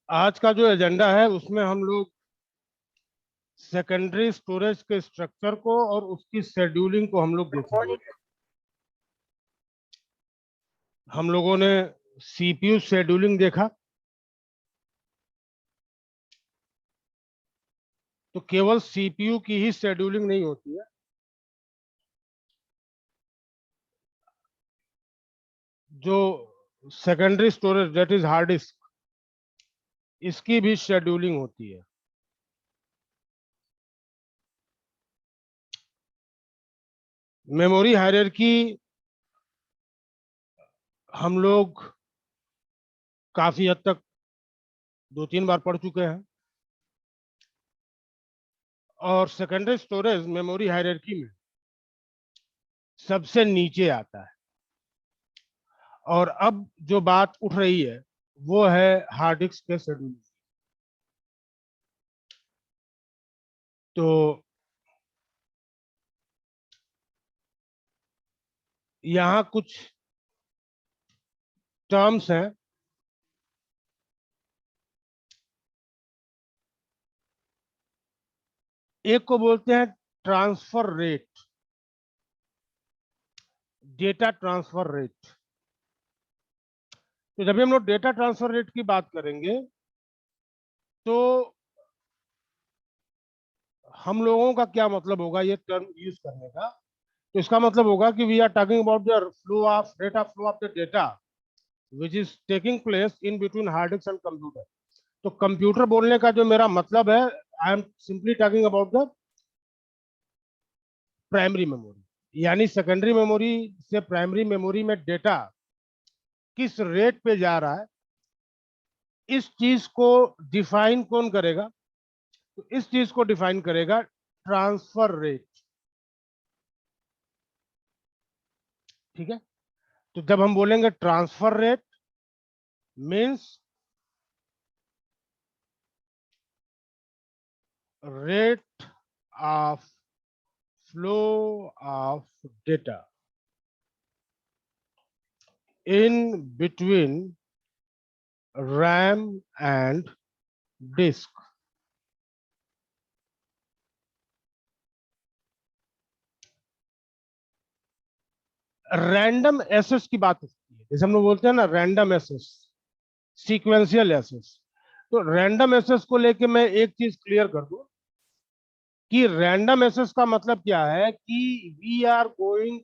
आज का जो एजेंडा है उसमें हम लोग सेकेंडरी स्टोरेज के स्ट्रक्चर को और उसकी शेड्यूलिंग को हम लोग देखेंगे। हम लोगों ने सीपीयू शेड्यूलिंग देखा, तो केवल सीपीयू की ही शेड्यूलिंग नहीं होती है, जो secondary storage that is hard disk, इसकी भी शेड्यूलिंग होती है। मेमोरी हायरार्की हम लोग काफी हद तक 2-3 बार पढ़ चुके हैं, और सेकेंडरी स्टोरेज मेमोरी हायरार्की में सबसे नीचे आता है। और अब जो बात उठ रही है वो है हार्ड डिस्क के शेड्यूलिंग। तो यहाँ कुछ टर्म्स हैं। एक को बोलते हैं transfer rate, data transfer rate. तो जब भी हम लोग डेटा ट्रांसफर रेट की बात करेंगे तो हम लोगों का क्या मतलब होगा ये टर्म यूज करने का। तो इसका मतलब होगा कि we are talking about the flow of rate of flow of the data which is taking place in between hard disk and computer. तो कंप्यूटर बोलने का जो मेरा मतलब है, I am simply talking about the primary memory, यानी secondary memory से primary memory में डेटा किस रेट पे जा रहा है, इस चीज को डिफाइन कौन करेगा? तो इस चीज को डिफाइन करेगा ट्रांसफर रेट। ठीक है, तो जब हम बोलेंगे transfer rate means rate of flow of data in between RAM and disk. Random access की बात होती है, जैसे हम लोग बोलते हैं ना रैंडम एसेस, सीक्वेंशियल एसेस। तो रैंडम एसेस को लेके मैं एक चीज क्लियर कर दूं कि रैंडम एसेस का मतलब क्या है कि we are going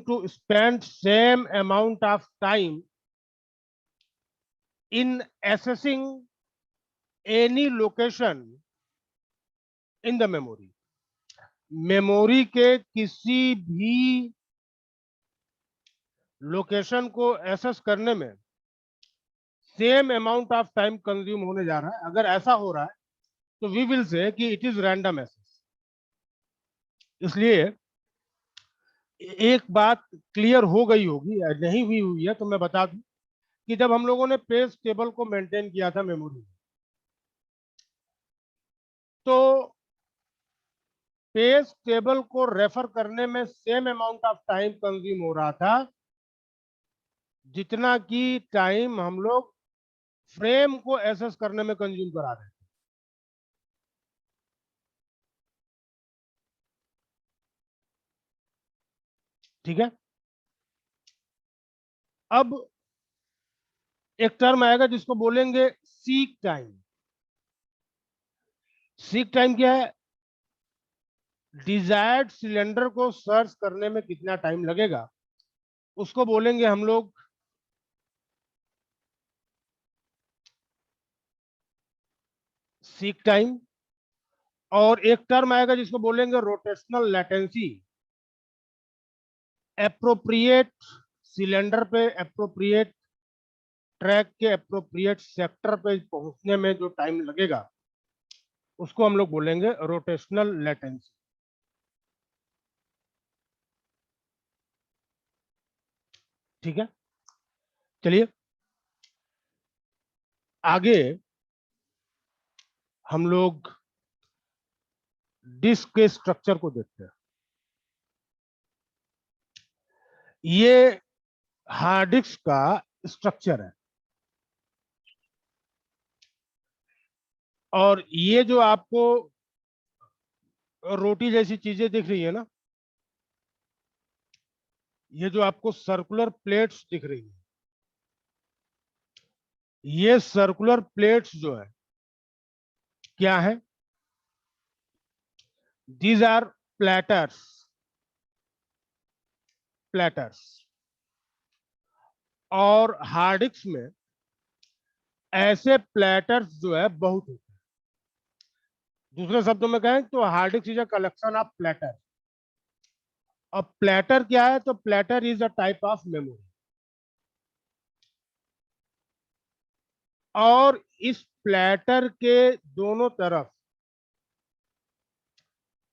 to spend same amount of time in accessing any location in the memory. Memory के किसी भी लोकेशन को एसेस करने में same amount of time consume होने जा रहा है। अगर ऐसा हो रहा है तो वी विल से कि इट इज रैंडम एक्सेस। इसलिए एक बात क्लियर हो गई होगी, नहीं हुई हुई है तो मैं बता दूं कि जब हम लोगों ने पेज टेबल को मेंटेन किया था मेमोरी में, तो पेज टेबल को रेफर करने में same amount of time consume हो रहा था जितना कि टाइम हम लोग फ्रेम को एसेस करने में कंज्यूम करा रहे थे। ठीक है, अब एक टर्म आएगा जिसको बोलेंगे सीक टाइम। सीक टाइम क्या है? डिजायर्ड सिलेंडर को सर्च करने में कितना टाइम लगेगा उसको बोलेंगे हम लोग सीक टाइम। और एक टर्म आएगा जिसको बोलेंगे रोटेशनल लेटेंसी। एप्रोप्रिएट सिलेंडर पे, एप्रोप्रिएट ट्रैक के एप्रोप्रिएट सेक्टर पे पहुंचने में जो टाइम लगेगा उसको हम लोग बोलेंगे रोटेशनल लेटेंसी। ठीक है, चलिए आगे हम लोग डिस्क के स्ट्रक्चर को देखते हैं। ये हार्ड डिस्क का स्ट्रक्चर है। और ये जो आपको रोटी जैसी चीजें दिख रही है ना, ये जो आपको सर्कुलर प्लेट्स दिख रही है, ये सर्कुलर प्लेट्स जो है क्या है? These are platters. प्लेटर्स। और हार्ड डिस्क में ऐसे प्लेटर्स जो है बहुत होते हैं। दूसरे शब्दों में कहें तो hard disk is a collection of platter. अब प्लेटर क्या है? तो platter is a type of memory. और इस प्लेटर के दोनों तरफ,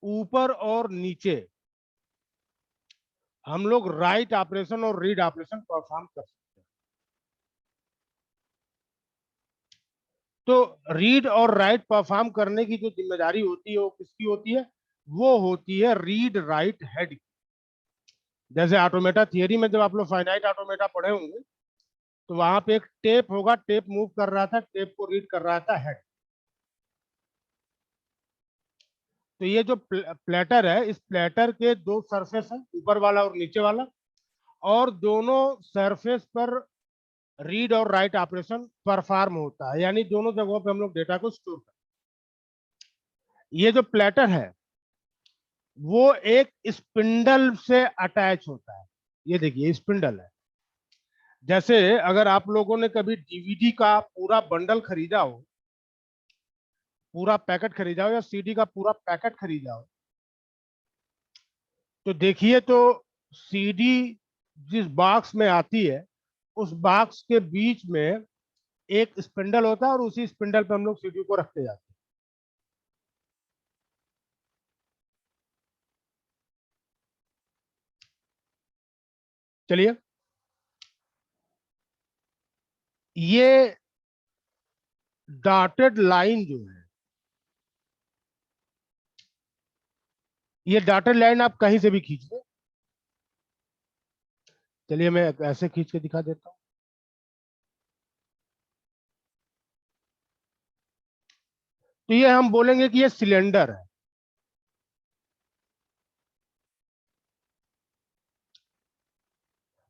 ऊपर और नीचे, हम लोग राइट ऑपरेशन और रीड ऑपरेशन परफॉर्म कर सकते हैं। तो रीड और राइट परफॉर्म करने की जो जिम्मेदारी होती है वो किसकी होती है? वो होती है रीड राइट हेड। जैसे ऑटोमेटा थियरी में जब आप लोग फाइनाइट ऑटोमेटा पढ़े होंगे, तो वहां पे एक टेप होगा, टेप मूव कर रहा था, टेप को रीड कर रहा था हेड। तो ये जो प्लेटर है, इस प्लेटर के दो सरफेस है, ऊपर वाला और नीचे वाला, और दोनों सरफेस पर रीड और राइट ऑपरेशन परफॉर्म होता है, यानी दोनों जगहों पे हम लोग डेटा को स्टोर करते हैं। ये जो प्लेटर है वो एक स्पिंडल से अटैच होता है। ये देखिए स्पिंडल है। जैसे अगर आप लोगों ने कभी डीवीडी का पूरा बंडल खरीदा हो, पूरा पैकेट खरीदा हो, या सीडी का पूरा पैकेट खरीदा हो, तो देखिए तो सीडी जिस बॉक्स में आती है, उस बॉक्स के बीच में एक स्पिंडल होता है, और उसी स्पिंडल पे हम लोग सीडी को रखते जाते हैं। चलिए, ये डॉटेड लाइन जो है, ये डॉटेड लाइन आप कहीं से भी खींच लो। चलिए मैं ऐसे खींच के दिखा देता हूं। तो ये हम बोलेंगे कि ये सिलेंडर है।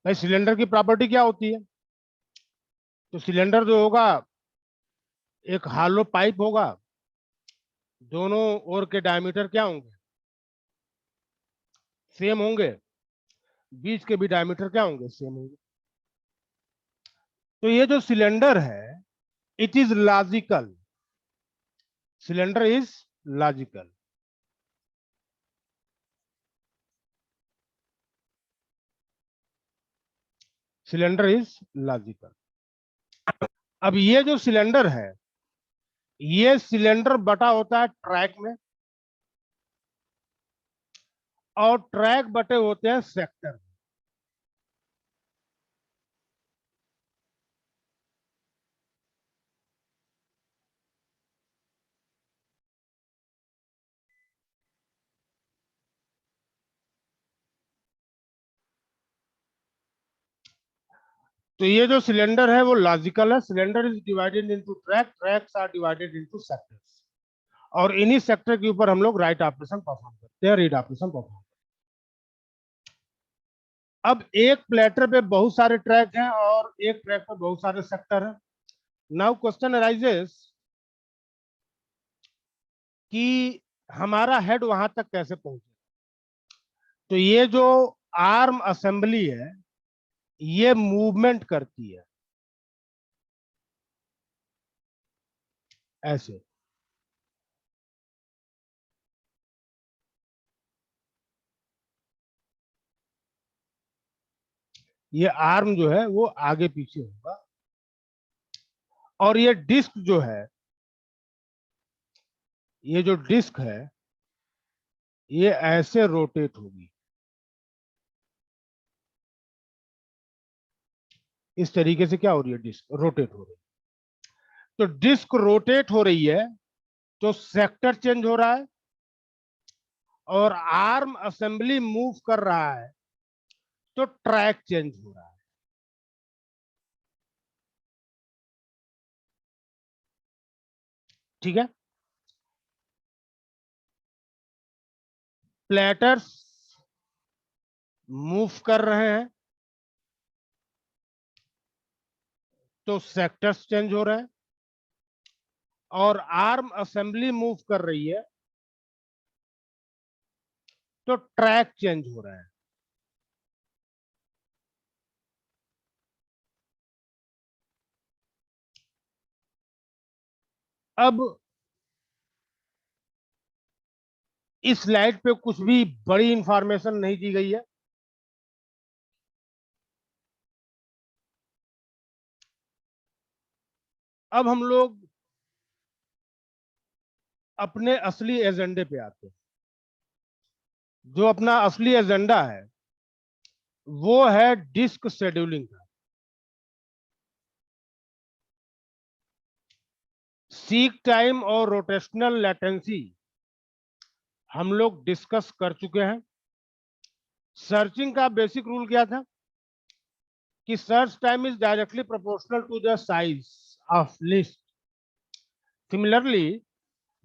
भाई सिलेंडर की प्रॉपर्टी क्या होती है? तो सिलेंडर जो होगा, एक हॉलो पाइप होगा, दोनों ओर के डायमीटर क्या होंगे? सेम होंगे। बीच के भी डायमीटर क्या होंगे? सेम होंगे। तो ये जो सिलेंडर है, it is logical. Cylinder is logical. Cylinder is logical. अब ये जो सिलेंडर है, ये सिलेंडर बटा होता है ट्रैक में, और ट्रैक बटे होते हैं सेक्टर में। तो ये जो सिलेंडर है वो लॉजिकल है। Cylinder is divided into track, tracks are divided into sectors, और इन्हीं सेक्टर के ऊपर हम लोग राइट ऑपरेशन परफॉर्म करते हैं, रीड ऑपरेशन परफॉर्म। अब एक प्लेटर पे बहुत सारे ट्रैक हैं और एक ट्रैक पे बहुत सारे सेक्टर हैं। नाउ क्वेश्चन अराइजेस कि हमारा हेड वहां तक कैसे पहुंचे? तो ये जो आर्म असेंबली है, ये मूवमेंट करती है ऐसे। ये आर्म जो है वो आगे पीछे होगा, और ये डिस्क जो है, ये जो डिस्क है, ये ऐसे रोटेट होगी। इस तरीके से क्या हो रही है? डिस्क रोटेट हो रही है। तो डिस्क रोटेट हो रही है तो सेक्टर चेंज हो रहा है, और आर्म असेंबली मूव कर रहा है तो ट्रैक चेंज हो रहा है। ठीक है। प्लेटर्स मूव कर रहे हैं तो सेक्टर्स चेंज हो रहे हैं, और आर्म असेंबली मूव कर रही है तो ट्रैक चेंज हो रहा है। अब इस स्लाइड पे कुछ भी बड़ी इंफॉर्मेशन नहीं दी गई है। अब हम लोग अपने असली एजेंडे पे आते हैं। जो अपना असली एजेंडा है वो है डिस्क शेड्यूलिंग का। सीक टाइम और रोटेशनल लेटेंसी हम लोग डिस्कस कर चुके हैं। सर्चिंग का बेसिक रूल क्या था कि search time is directly proportional to the size of list. Similarly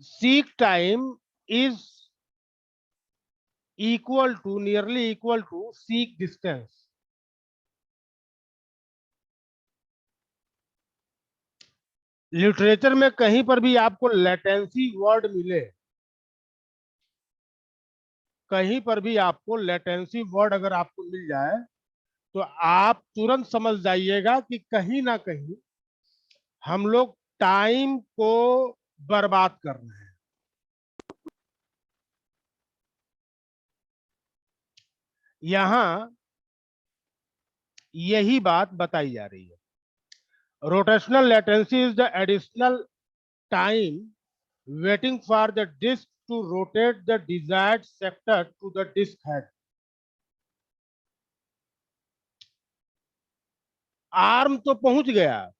seek time is nearly equal to seek distance. Literature में कहीं पर भी आपको लेटेंसी वर्ड मिले, कहीं पर भी आपको लेटेंसी वर्ड अगर आपको मिल जाए तो आप तुरंत समझ जाइएगा कि कहीं ना कहीं हम लोग टाइम को बर्बाद कर रहे हैं। यहां यही बात बताई जा रही है। Rotational latency is the additional time waiting for the disk to rotate the desired sector to the disk head. Arm तो पहुंच गया,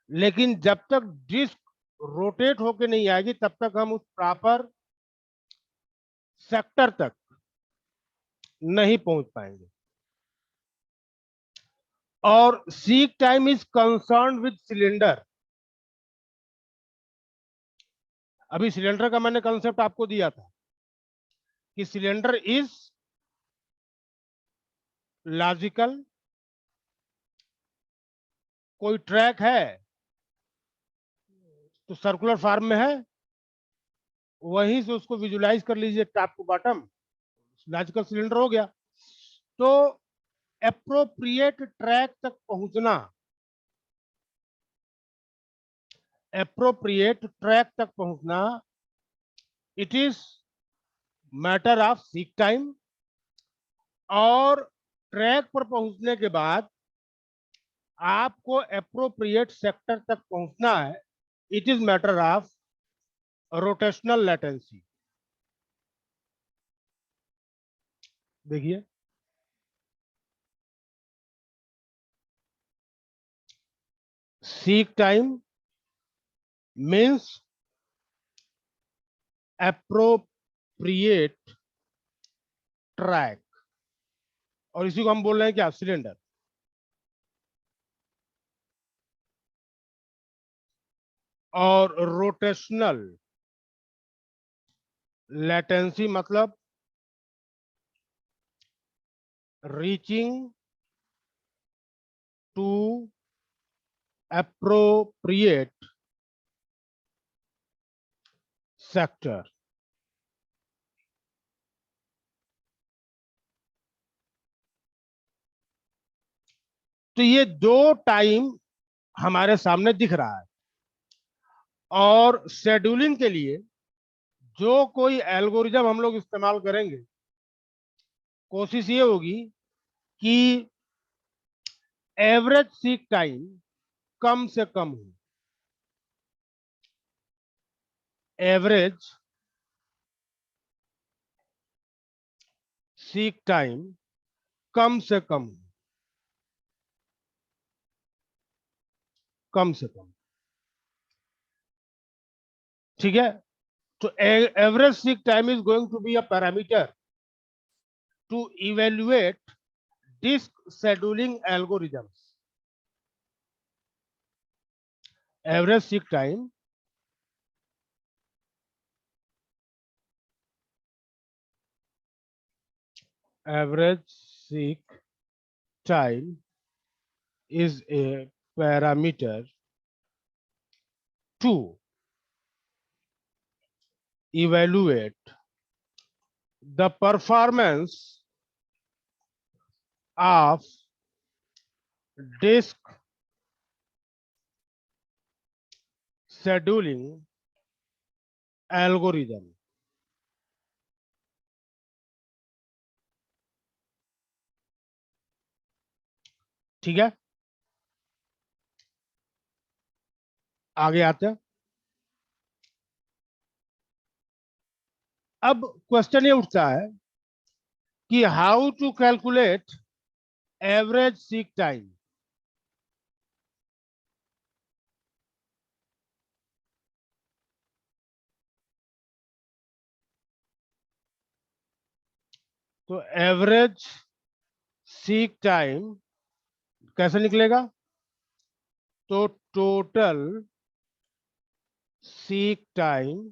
लेकिन जब तक डिस्क रोटेट होके नहीं आएगी तब तक हम उस प्रॉपर सेक्टर तक नहीं पहुंच पाएंगे। और seek time is concern with cylinder. अभी सिलेंडर का मैंने कंसेप्ट आपको दिया था कि सिलेंडर इज लॉजिकल। कोई ट्रैक है तो सर्कुलर फॉर्म में है, वहीं से उसको विजुलाइज कर लीजिए top to bottom, logical cylinder हो गया। तो एप्रोप्रिएट ट्रैक तक पहुंचना, एप्रोप्रिएट ट्रैक तक पहुंचना, it is matter of seek time. और ट्रैक पर पहुंचने के बाद आपको एप्रोप्रिएट सेक्टर तक पहुंचना है, it is matter of rotational latency. देखिए seek time means appropriate track, और इसी को हम बोल रहे हैं क्या, सिलेंडर। और रोटेशनल लेटेंसी मतलब रीचिंग टू appropriate sector। तो ये दो टाइम हमारे सामने दिख रहा है। और शेड्यूलिंग के लिए जो कोई एल्गोरिथम हम लोग इस्तेमाल करेंगे, कोशिश ये होगी कि एवरेज सीक टाइम कम से कम हो। एवरेज सीक टाइम कम से कम हो, कम से कम। ठीक है। तो average seek time is going to be a parameter to evaluate disk scheduling algorithms. Average seek time average seek time is a parameter to evaluate the performance of disk scheduling algorithm. ठीक है, आगे आते हैं। अब question ये उठता है कि how to calculate average seek time. तो एवरेज सीक टाइम कैसे निकलेगा? तो total seek time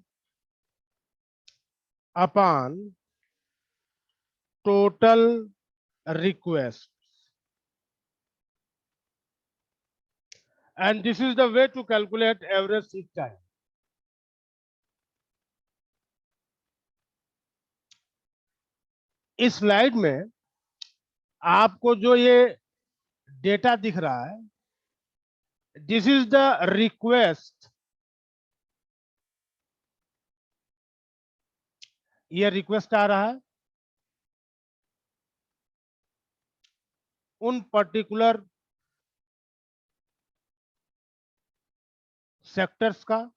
upon total request, and this is the way to calculate average seek time. इस स्लाइड में आपको जो ये डेटा दिख रहा है, दिस इज द रिक्वेस्ट। ये रिक्वेस्ट आ रहा है उन पर्टिकुलर सेक्टर्स का,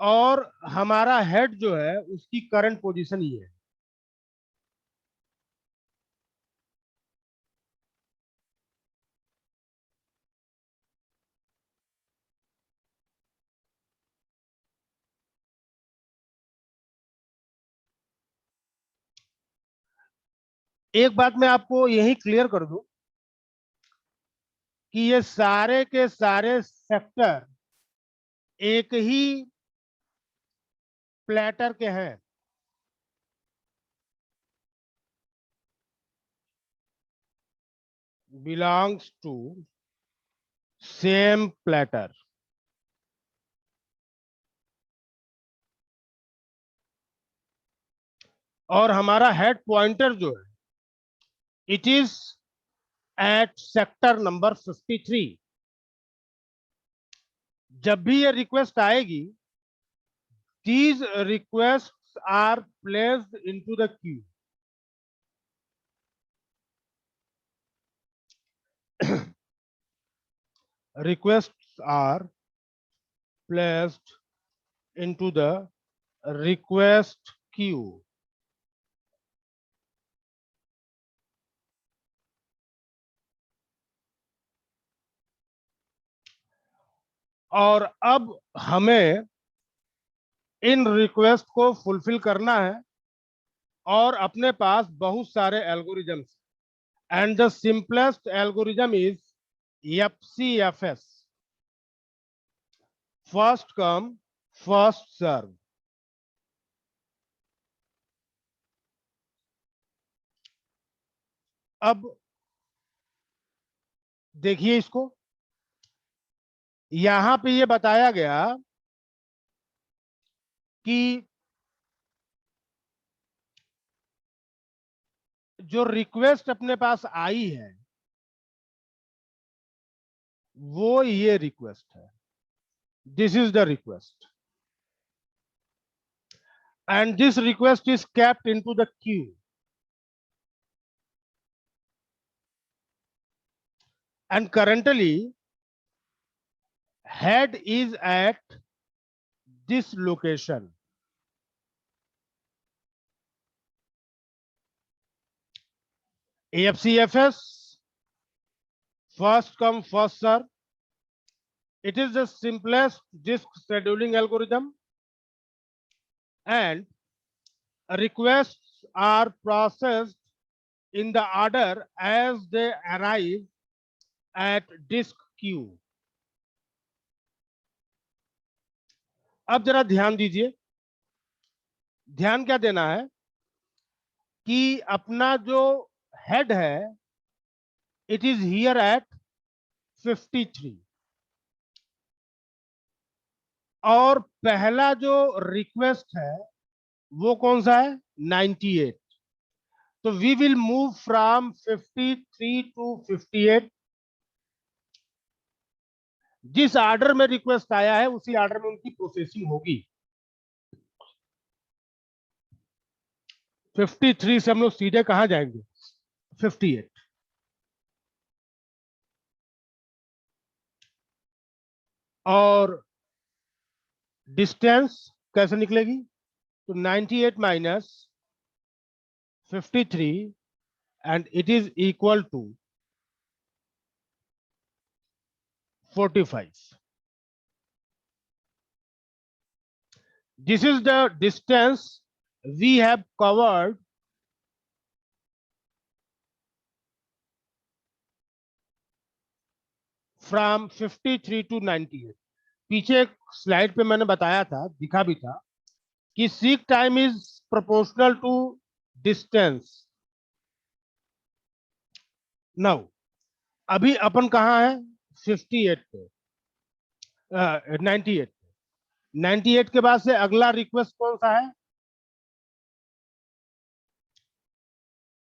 और हमारा हेड जो है उसकी करंट पोजीशन ये है। एक बात मैं आपको यही क्लियर कर दूं कि ये सारे के सारे सेक्टर एक ही प्लेटर के हैं, बिलोंग्स टू सेम प्लेटर। और हमारा हेड पॉइंटर जो है, it is at sector number 53। जब भी ये रिक्वेस्ट आएगी, these requests are placed into the queue. Requests are placed into the request queue. और अब हमें इन रिक्वेस्ट को फुलफिल करना है, और अपने पास बहुत सारे algorithms, and the simplest algorithm is FCFS, first come first serve. अब देखिए इसको, यहां पे ये बताया गया कि जो रिक्वेस्ट अपने पास आई है वो ये रिक्वेस्ट है, this is the request, and this request is kept into the Q, and currently head is at this location. AFCFS, first come first serve. It is the simplest disk scheduling algorithm, and requests are processed in the order as they arrive at disk queue. अब जरा ध्यान दीजिए, ध्यान क्या देना है कि अपना जो हेड है इट इज हियर एट 53 और पहला जो रिक्वेस्ट है वो कौन सा है 98। तो we will move from 53 to 58। जिस ऑर्डर में रिक्वेस्ट आया है उसी ऑर्डर में उनकी प्रोसेसिंग होगी। 53 से हम लोग सीधे कहां जाएंगे 58। और डिस्टेंस कैसे निकलेगी तो 98 minus 53 and it is equal to 45. This is the distance we have covered from 53 to 98. पीछे एक स्लाइड पे मैंने बताया था, दिखा भी था कि seek time is proportional to distance. Now अभी अपन कहाँ है 58 पे 98 पे। 98 के बाद से अगला रिक्वेस्ट कौन सा है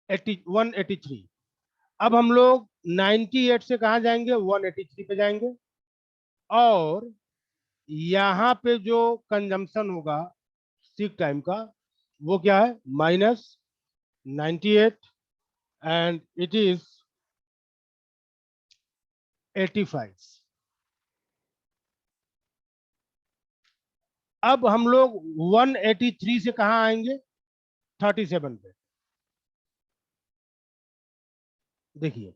183। अब हम लोग 98 से कहा जाएंगे 183 पे जाएंगे और यहाँ पे जो कंजम्पशन होगा सीक टाइम का वो क्या है -98 एंड इट इज 85। अब हम लोग 183 से कहा आएंगे 37 पे। देखिए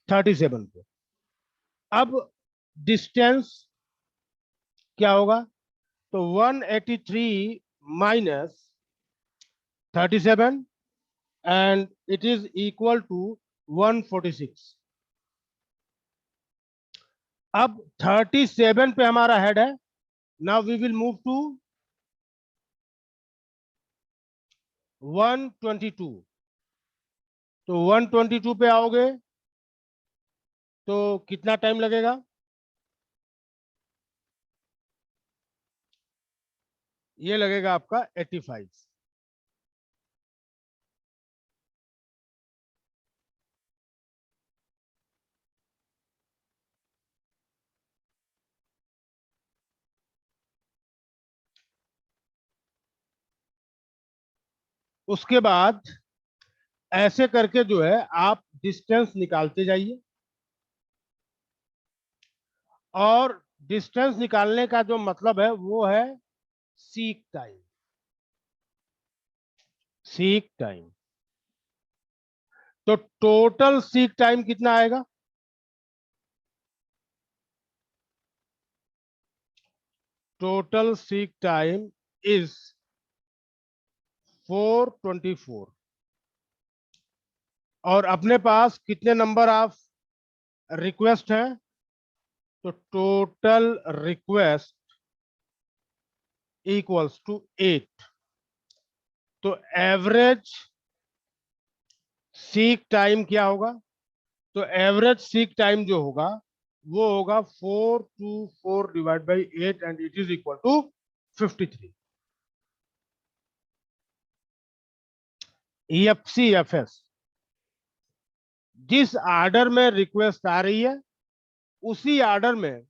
37 पे अब डिस्टेंस क्या होगा तो 183 minus 37 and it is equal to 146। अब 37 पे हमारा हेड है। Now we will move to 122। तो 122 पे आओगे तो कितना टाइम लगेगा ये लगेगा आपका 85। उसके बाद ऐसे करके जो है आप डिस्टेंस निकालते जाइए और डिस्टेंस निकालने का जो मतलब है वो है सीक टाइम। सीक टाइम तो टोटल सीक टाइम कितना आएगा टोटल सीक टाइम इज 424। और अपने पास कितने नंबर ऑफ रिक्वेस्ट है तो टोटल रिक्वेस्ट इक्वल्स टू 8। तो एवरेज सीक टाइम क्या होगा तो एवरेज सीक टाइम जो होगा वो होगा 424 divide by 8 and it is equal to 53। EFCFS जिस ऑर्डर में रिक्वेस्ट आ रही है उसी ऑर्डर में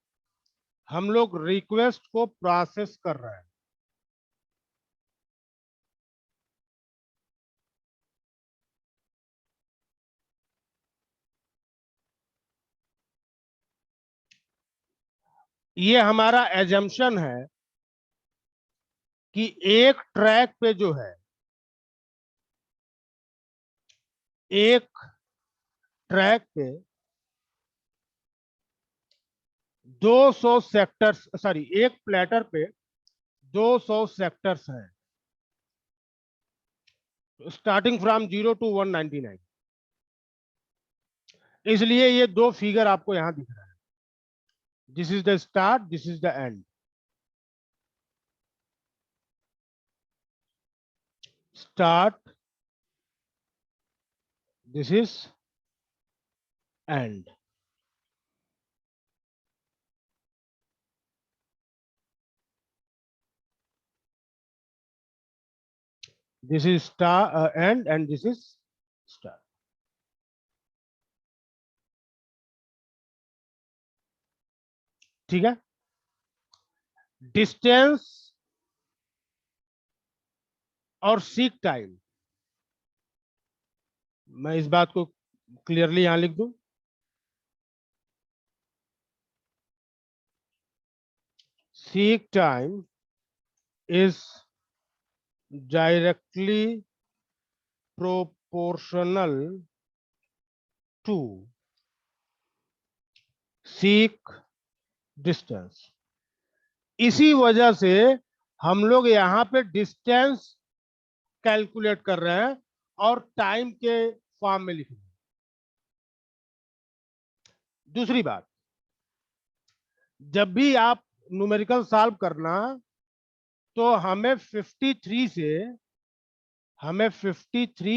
हम लोग रिक्वेस्ट को प्रोसेस कर रहे हैं। ये हमारा एजम्पशन है कि एक ट्रैक पे जो है एक ट्रैक पे 200 सेक्टर्स सॉरी एक प्लेटर पे 200 सेक्टर्स हैं स्टार्टिंग फ्रॉम 0 टू 199। इसलिए ये दो फिगर आपको यहां दिख रहा है this is the start this is the end. start, this is end. This is start, end, and this is start. ठीक है. डिस्टेंस और सीक टाइम, मैं इस बात को क्लियरली यहां लिख दूं. Seek time is directly proportional to seek distance. इसी वजह से हम लोग यहाँ पे डिस्टेंस कैलकुलेट कर रहे हैं और टाइम के फॉर्म में लिख रहे हैं. दूसरी बात, जब भी आप न्यूमेरिकल सॉल्व करना तो हमें 53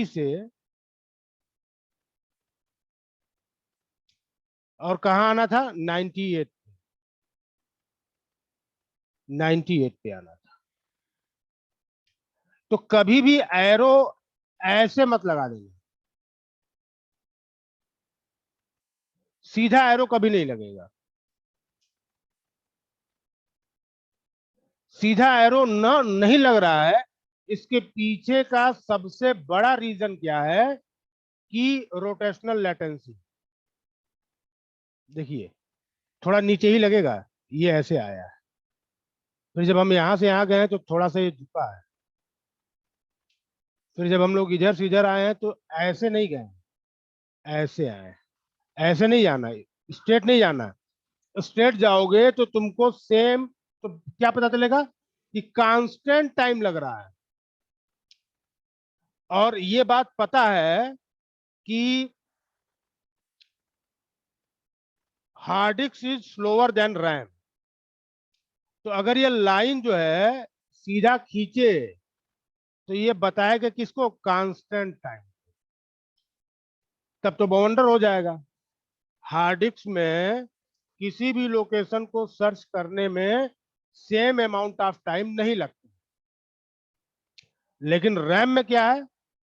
से और कहां आना था, 98 पे आना था. तो कभी भी एरो ऐसे मत लगा देना, सीधा एरो कभी नहीं लगेगा. सीधा एरो नहीं लग रहा है, इसके पीछे का सबसे बड़ा रीजन क्या है कि रोटेशनल लेटेंसी. देखिए थोड़ा नीचे ही लगेगा, ये ऐसे आया है, फिर जब हम यहां से यहां गए तो थोड़ा सा ये झुका है, फिर जब हम लोग इधर से इधर आए हैं तो ऐसे नहीं गए, ऐसे आए. ऐसे नहीं जाना, स्ट्रेट नहीं जाना. स्ट्रेट जाओगे तो तुमको सेम, तो क्या पता चलेगा कि कांस्टेंट टाइम लग रहा है. और ये बात पता है कि hard disk is slower then RAM. तो अगर ये लाइन जो है सीधा खींचे तो ये बताएगा किसको, कांस्टेंट टाइम. तब तो बवंडर हो जाएगा. हार्ड डिस्क में किसी भी लोकेशन को सर्च करने में सेम अमाउंट ऑफ टाइम नहीं लगता, लेकिन रैम में क्या है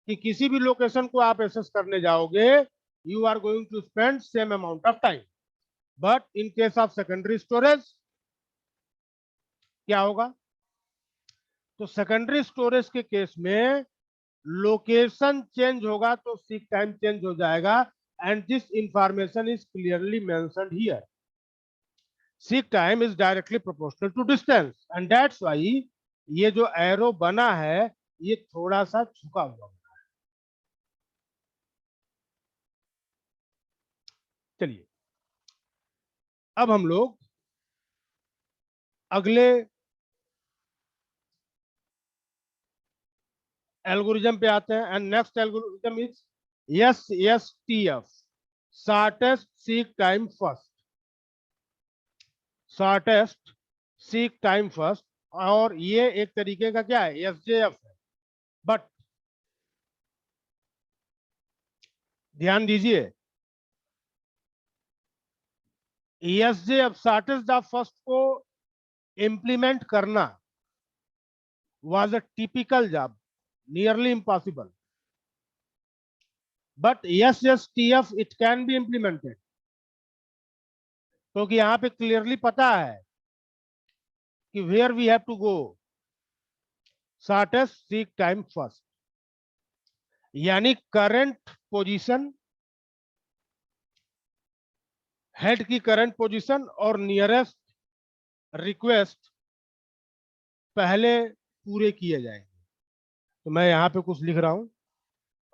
कि किसी भी लोकेशन को आप एक्सेस करने जाओगे, you are going to spend same amount of time. But in case of secondary storage क्या होगा, तो सेकेंडरी स्टोरेज के केस में लोकेशन चेंज होगा तो सीक टाइम चेंज हो जाएगा. And this information is clearly mentioned here. Seek time is directly proportional to distance and that's why ये जो एरो बना है ये थोड़ा सा झुका हुआ है. चलिए अब हम लोग अगले एल्गोरिज्म पे आते हैं. And next algorithm is SSTF, shortest seek time first. Shortest seek time first, और ये एक तरीके का क्या है, SJF है. बट ध्यान दीजिए, SJF शॉर्टेस्ट ऑफ फर्स्ट को इंप्लीमेंट करना was a typical job, nearly impossible. But SSTF it can be implemented, क्योंकि यहां पे क्लियरली पता है कि where we have to go, shortest seek time first. यानी करंट पोजीशन, हेड की करंट पोजीशन और नियरेस्ट रिक्वेस्ट पहले पूरे किए जाएंगे. तो मैं यहां पे कुछ लिख रहा हूं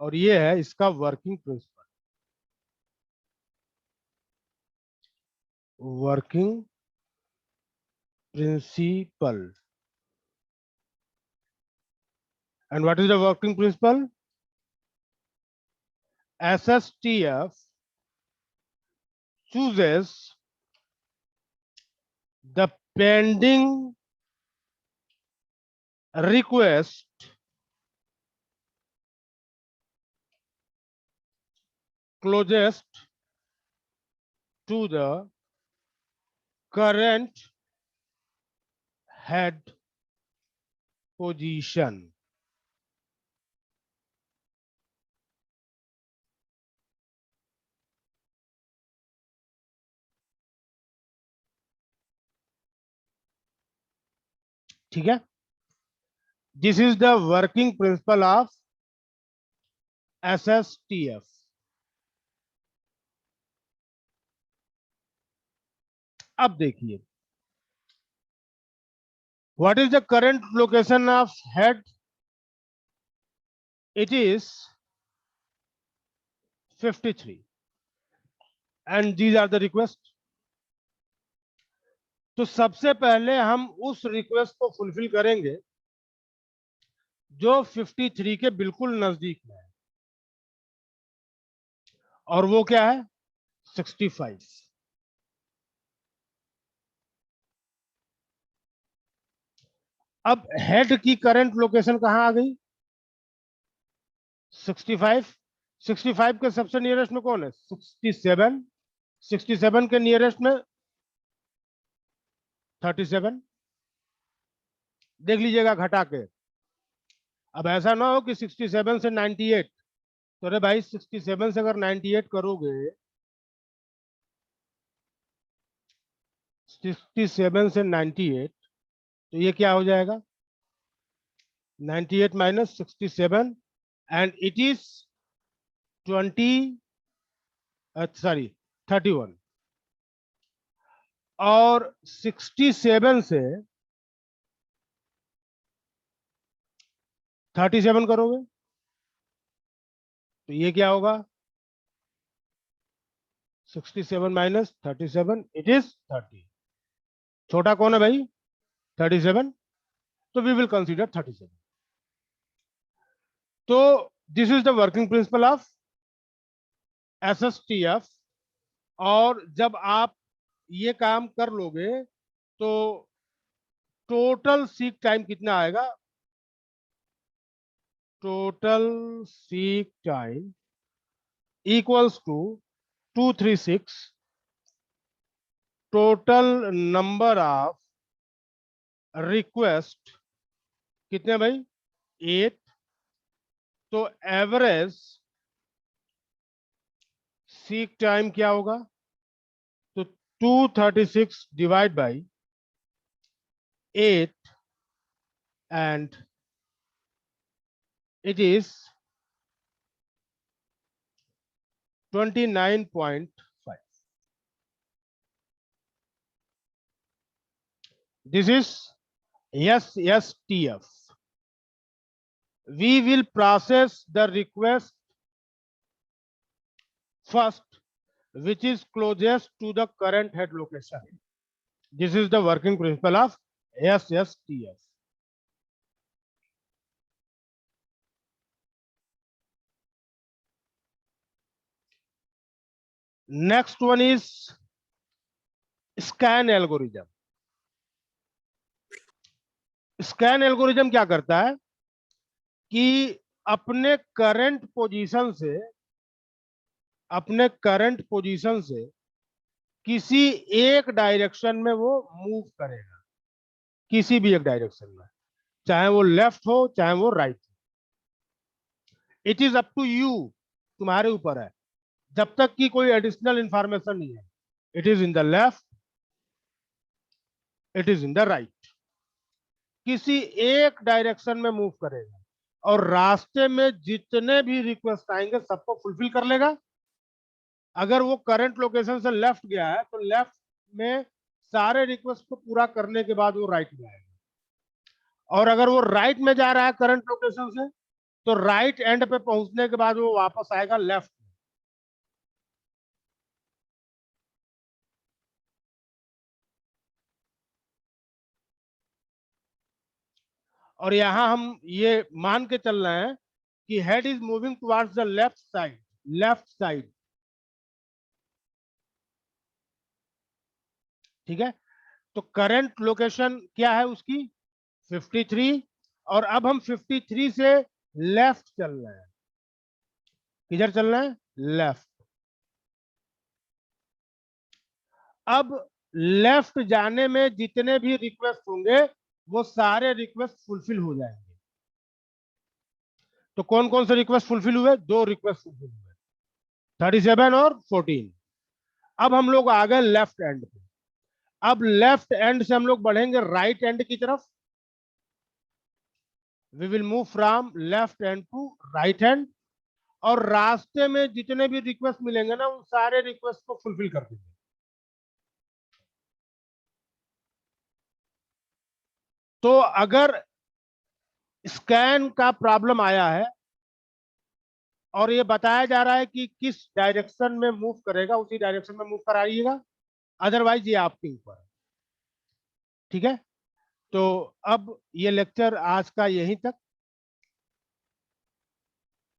और ये है इसका working principle. Working principle. And what is the working principle? SSTF chooses the pending request closest to the current head position. ठीक है, this is the working principle of SSTF. अब देखिए, what is the current location of head? It is 53 and these are the request. तो सबसे पहले हम उस request को फुलफिल करेंगे जो 53 के बिल्कुल नजदीक में है, और वो क्या है? 65. अब हेड की करंट लोकेशन कहां आ गई? 65. 65 के सबसे नियरेस्ट में कौन है? 67. 67 के नियरेस्ट में 37. देख लीजिएगा घटा के. अब ऐसा ना हो कि 67 से 98, तो अरे भाई 67 से अगर 98 करोगे, 67 से 98, तो ये क्या हो जाएगा? 98 माइनस 67 एंड इट इज 31. और 67 से 37 करोगे तो ये क्या होगा? 67 माइनस 37, इट इज 30. छोटा कौन है भाई? 37. तो वी विल कंसीडर 37. तो this is the working principle of SSTF. और जब आप ये काम कर लोगे तो टोटल सीक टाइम कितना आएगा? Total seek time equals to 236 total number of request. कितने भाई? 8. तो एवरेज सीक टाइम क्या होगा? तो 236 divide by 8 and it is 29.5. This is SSTF. We will process the request first, which is closest to the current head location. This is the working principle of SSTF. Next one is scan algorithm. Scan algorithm क्या करता है कि अपने current position से किसी एक direction में वो मूव करेगा, किसी भी एक डायरेक्शन में, चाहे वो लेफ्ट हो चाहे वो राइट हो. It is up to you, तुम्हारे ऊपर है, जब तक कि कोई एडिशनल इंफॉर्मेशन नहीं है. It is in the left, it is in the right, किसी एक डायरेक्शन में मूव करेगा और रास्ते में जितने भी रिक्वेस्ट आएंगे सबको फुलफिल कर लेगा. अगर वो करंट लोकेशन से लेफ्ट गया है तो लेफ्ट में सारे रिक्वेस्ट को पूरा करने के बाद वो राइट में आएगा, और अगर वो राइट में जा रहा है करंट लोकेशन से तो राइट एंड पे पहुंचने के बाद वो वापस आएगा लेफ्ट. और यहां हम ये मान के चल रहे हैं कि head is moving towards the left side. ठीक है, तो करंट लोकेशन क्या है उसकी? 53. और अब हम 53 से लेफ्ट चल रहे हैं. किधर चल रहे हैं? लेफ्ट. अब लेफ्ट जाने में जितने भी रिक्वेस्ट होंगे वो सारे रिक्वेस्ट फुलफिल हो जाएंगे। तो कौन कौन से रिक्वेस्ट फुलफिल हुए? 2 रिक्वेस्ट फुलफिल हुए, 37 और 14। अब हम लोग आ गए लेफ्ट एंड पे। अब लेफ्ट एंड से हम लोग बढ़ेंगे राइट एंड की तरफ। We will move from left end to right hand, और रास्ते में जितने भी रिक्वेस्ट मिलेंगे ना उन सारे रिक्वेस्ट को फुलफिल कर देंगे। तो अगर स्कैन का प्रॉब्लम आया है और ये बताया जा रहा है कि किस डायरेक्शन में मूव करेगा, उसी डायरेक्शन में मूव कराइएगा, अदरवाइज ये आपके ऊपर है। ठीक है, तो अब ये लेक्चर आज का यहीं तक।